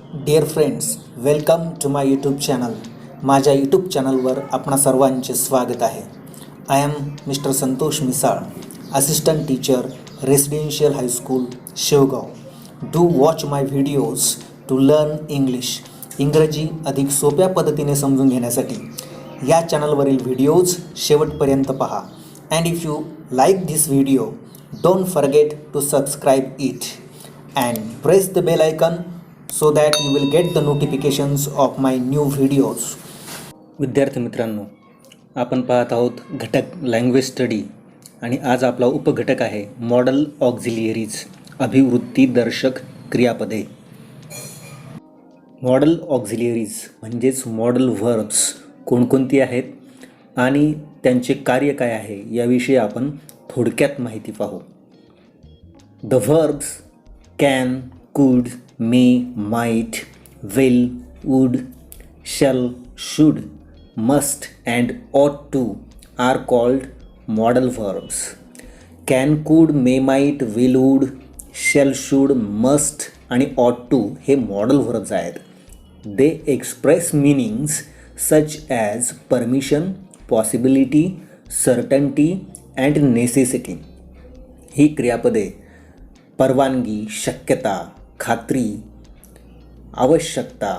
Dear friends, welcome to my YouTube channel. माझ्या YouTube चॅनलवर आपणा सर्वांचे स्वागत आहे. I am mister Santosh Misal, assistant teacher, residential high school, Shevgaon. Do watch my videos to learn English. इंग्रजी अधिक सोप्या पद्धतीने समजून घेण्यासाठी या चॅनलवरील व्हिडिओज शेवटपर्यंत पहा. And if you like this video, don't forget to subscribe it and press the bell icon so that you will get the notifications of my new videos. विद्यार्थी मित्रांनो, आपण पाहत आहोत घटक लँग्वेज स्टडी आणि आज आपला उपघटक आहे मॉडल ऑक्झिलियरीज, अभिवृत्ती दर्शक क्रियापदे. मॉडल ऑक्झिलियरीज म्हणजेच मॉडल व्हर्ब्स कोणकोणती आहेत आणि त्यांचे कार्य काय आहे याविषयी आपण थोडक्यात माहिती पाहू. The verbs can, could, may, might, will, would, shall, should, must and ought to are called modal verbs. Can, could, may, might, will, would, shall, should, must आणि ought to हे modal verbs आहेत. They express meanings such as permission, possibility, certainty and necessity. ही क्रियापदे परवानगी, शक्यता, खात्री, आवश्यकता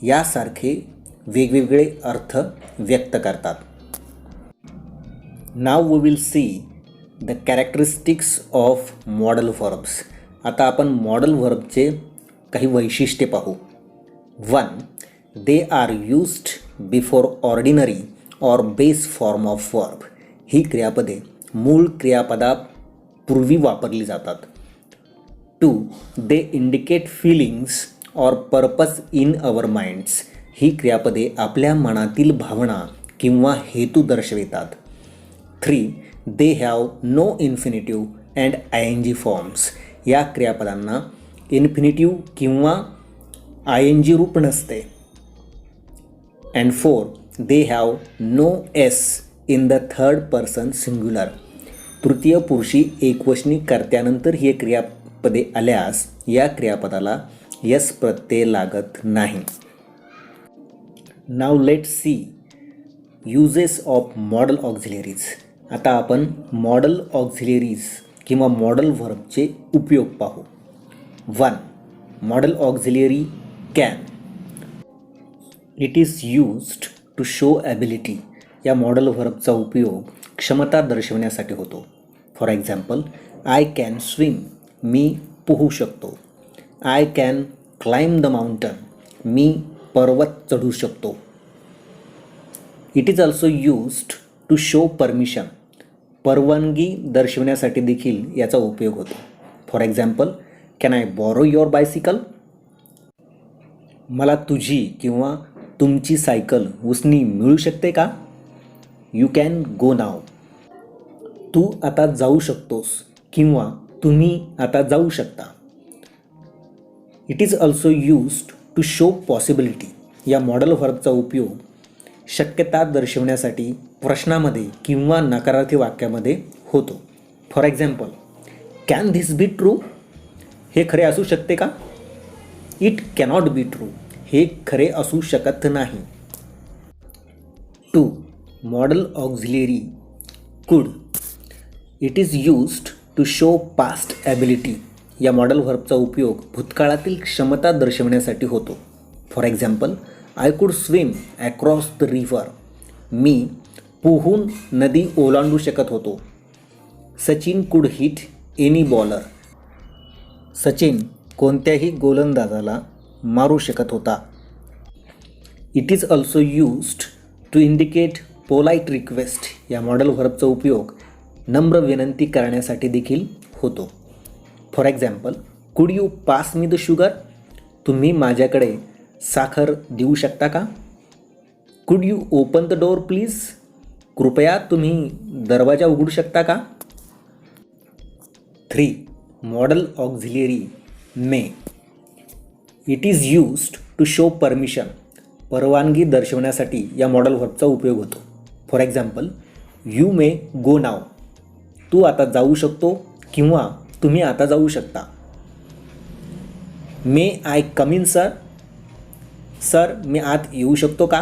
यासारखे वेगवेगळे अर्थ व्यक्त करतात. Now we will see the characteristics of modal verbs. आता आपण मॉडल व्हर्बचे काही वैशिष्ट्ये पाहू. 1. They are used before ordinary or base form of verb. ही क्रियापदे मूळ क्रियापदापूर्वी वापरली जातात. 2. दे इंडिकेट फीलिंग्स और पर्पज इन अवर माइंड्स. ही क्रियापदे आपल्या मनातील भावना किंवा हेतू दर्शवितात. 3. They have no infinitive and ING forms. या क्रियापदांना इन्फिनिटिव्ह किंवा ING रूप नसते. And 4. They have no S in the third person singular. तृतीय पुरुषी एकवचनी कर्त्यानंतर ही क्रियापदे आल्यास या क्रियापदाला यस प्रत्यय लागत नाही. Now let see uses of modal auxiliaries. आता आपण मॉडल ऑक्झिलियरीज किंवा मॉडल व्हर्बचे उपयोग पाहू. 1. Modal auxiliary can. It is used to show ability. या मॉडल व्हर्बचा उपयोग क्षमता दर्शवण्यासाठी होतो. For example, I can swim. मी पोहू शकतो. I can climb the mountain. मी पर्वत चढू शकतो. It is also used to show permission. परवानगी दर्शवण्यासाठी देखील याचा उपयोग होतो. For example, can I borrow your bicycle. मला तुझी किंवा तुमची सायकल उसनी मिळू शकते का. यू कॅन गो नाव. तू आता जाऊ शकतोस किंवा तुम्ही आता जाऊ शकता. It is also used to show possibility. या मॉडल व्हर्बचा उपयोग शक्यता दर्शवण्यासाठी प्रश्नामध्ये किंवा नकारार्थी वाक्यामध्ये होतो. For example, can this be true. हे खरे असू शकते का. It cannot be true. हे खरे असू शकत नाही. 2. Modal auxiliary could. It is used to show past ability. या मॉडल व्हर्बचा उपयोग भूतकाळातील क्षमता दर्शवण्यासाठी होतो. For example, I could swim across the river. मी पोहून नदी ओलांडू शकत होतो. सचिन कुड हिट एनी बॉलर. सचिन कोणत्याही गोलंदाजाला मारू शकत होता. It is also used to indicate polite request. या मॉडल व्हर्बचा उपयोग नम्र विनंती करण्यासाठी देखील होतो. For example, could you pass me the sugar. तुम्ही माझ्याकडे साखर देऊ शकता का. Could you open the door please. कृपया तुम्ही दरवाजा उघडू शकता का. 3. Modal auxiliary may. It is used to show permission. परवानगी दर्शवण्यासाठी या मॉडल व्हर्बचा उपयोग होतो. For example, you may go नाव. तू आता जाऊ शकतो किंवा तुम्ही आता जाऊ शकता. May I come in sir? Sir, मी आत येऊ शकतो का?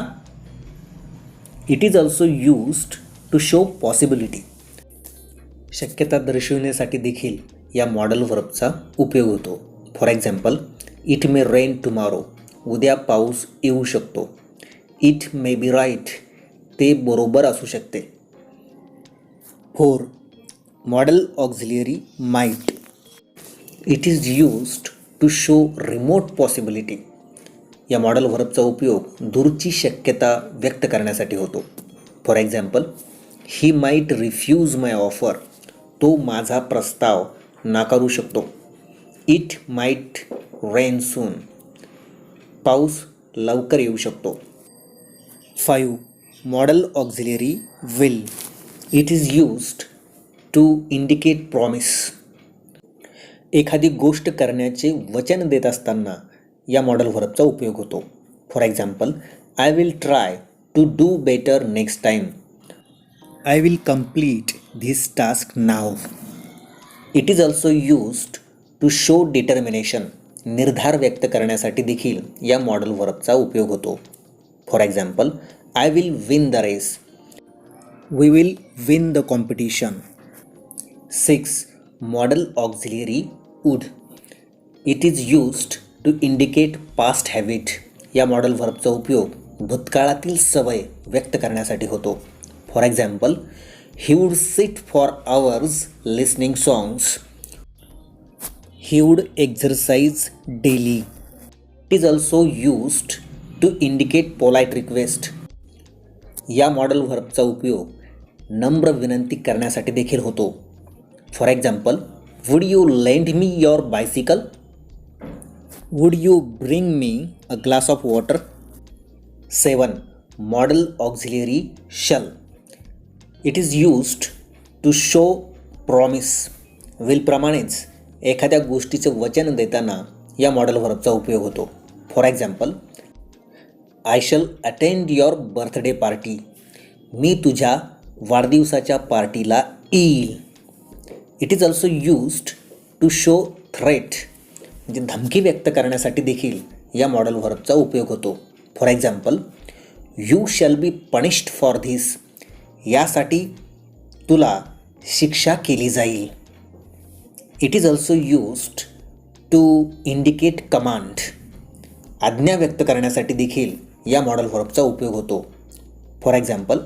It is also used to show possibility. शक्यता दर्शवण्यासाठी देखील या मॉडल व्हर्बचा उपयोग होतो. For example, it may rain tomorrow. उद्या पाऊस येऊ शकतो. It may be right. ते बरोबर असू शकते. 4. Modal auxiliary might. It is used to show remote possibility. या मॉडल व्हर्बचा उपयोग दूरची शक्यता व्यक्त करण्यासाठी होतो. For example, he might refuse my offer. तो माझा प्रस्ताव नाकारू शकतो. It might rain soon. पाऊस लवकर येऊ शकतो. 5. Modal auxiliary will. It is used to indicate promise. एखादी गोष्ट करण्याचे वचन देत असताना या मॉडल व्हर्बचा उपयोग होतो. For example, I will try to do better next time. I will complete this task now. It is also used to show determination. निर्धार व्यक्त करण्यासाठी देखील या मॉडल व्हर्बचा उपयोग होतो. For example, I will win the race. We will win the competition. 6. Modal auxiliary would. It is used to indicate past habit. या modal व्हर्बचा उपयोग भूतकाळातील सवय व्यक्त करण्यासाठी होतो. For example, he would sit for hours listening songs. He would exercise daily. It is also used to indicate polite request. या modal व्हर्बचा उपयोग नम्र विनंती करण्यासाठी देखील होतो. For example, would you lend me your bicycle. Would you bring me a glass of water. 7. Modal auxiliary shall. It is used to show promise. विलप्रमाणेच एखाद्या गोष्टीचे वचन देताना या मॉडल व्हर्बचा उपयोग होतो. For example, I shall attend your birthday party. मी तुझ्या वाढदिवसाच्या पार्टीला येईल. It is also used to show threat. म्हणजे धमकी व्यक्त करण्यासाठी देखील या मॉडल व्हर्बचा उपयोग होतो. For example, you shall be punished for this. यासाठी तुला शिक्षा केली जाईल. It is also used to indicate command. आज्ञा व्यक्त करण्यासाठी देखील या मॉडल व्हर्बचा उपयोग होतो. For example,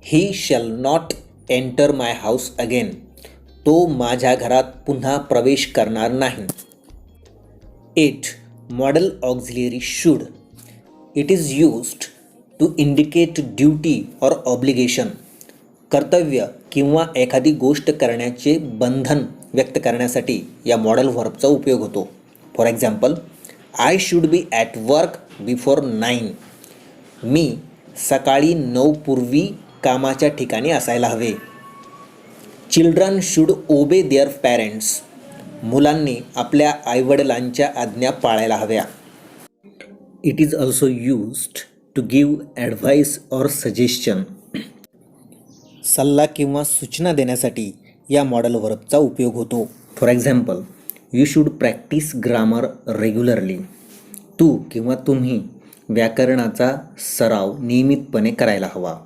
he shall not enter my house again. तो माझ्या घरात पुन्हा प्रवेश करणार नाही. 8. Modal auxiliary should. It is used to indicate duty or obligation. कर्तव्य किंवा एखादी गोष्ट करण्याचे बंधन व्यक्त करण्यासाठी या मॉडल व्हर्बचा उपयोग होतो. For example, I should be at work before 9. मी सकाळी 9 पूर्वी कामाच्या ठिकाणी असायला हवे. Children should obey their parents. मुलांनी आपल्या आईवडिलांच्या आज्ञा पाळायला हव्या. It is also used to give advice or suggestion. सल्ला किंवा सूचना देण्यासाठी या मॉडल व्हर्बचा उपयोग होतो. For example, you should practise grammar regularly. तू किंवा तुम्ही व्याकरणाचा सराव नियमितपणे करायला हवा.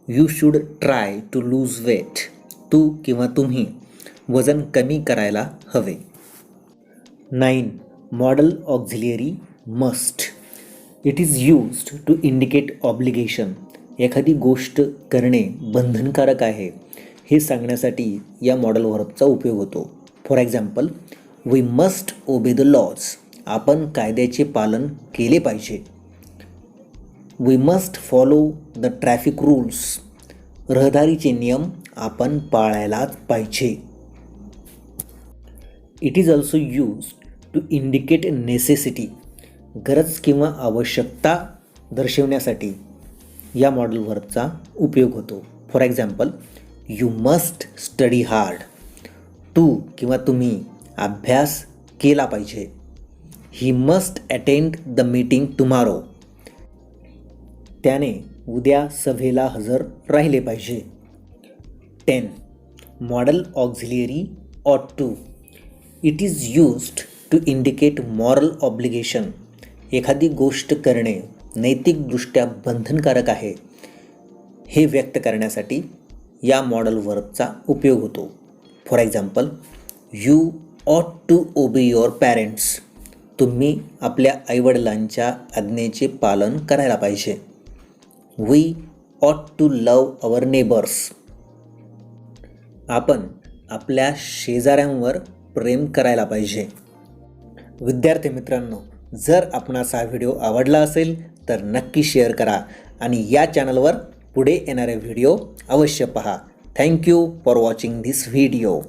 You should try to lose weight. तू किंवा तुम्ही वजन कमी करायला हवे. 9. Modal auxiliary must. It is used to indicate obligation. एखादी गोष्ट करणे बंधनकारक आहे हे सांगण्यासाठी या मॉडल व्हर्बचा उपयोग होतो. For example, we must obey the laws. आपण कायद्याचे पालन केले पाहिजे. We must follow the traffic rules. रहदारीचे नियम आपण पाळायलाच पाहिजे. It is also used to indicate necessity. गरज किंवा आवश्यकता दर्शवण्यासाठी या मॉडल व्हर्बचा उपयोग होतो. For example, you must study hard. तू किंवा तुम्ही अभ्यास केला पाहिजे. He must attend the meeting tomorrow. त्याने उद्या सभेला हजर राहिले पाहिजे. 10. Modal auxiliary ought to. It is used to indicate moral obligation, एखादी गोष्ट करणे नैतिकदृष्ट्या बंधनकारक आहे हे व्यक्त करण्यासाठी या मॉडल व्हर्बचा उपयोग होतो. फॉर एक्झाम्पल, यू ऑट टू ओबे युअर पॅरेंट्स, तुम्ही आपल्या आईवडिलांच्या आज्ञेचे पालन करायला पाहिजे. वी ऑट टू लव अवर नेबर्स, आपण आपल्या शेजाऱ्यांवर प्रेम करायला पाहिजे. विद्यार्थी मित्रांनो, जर आपणास हा व्हिडिओ आवडला असेल तर नक्की शेअर करा आणि या चॅनलवर पुढे येणारे व्हिडिओ अवश्य पहा. Thank you for watching this video.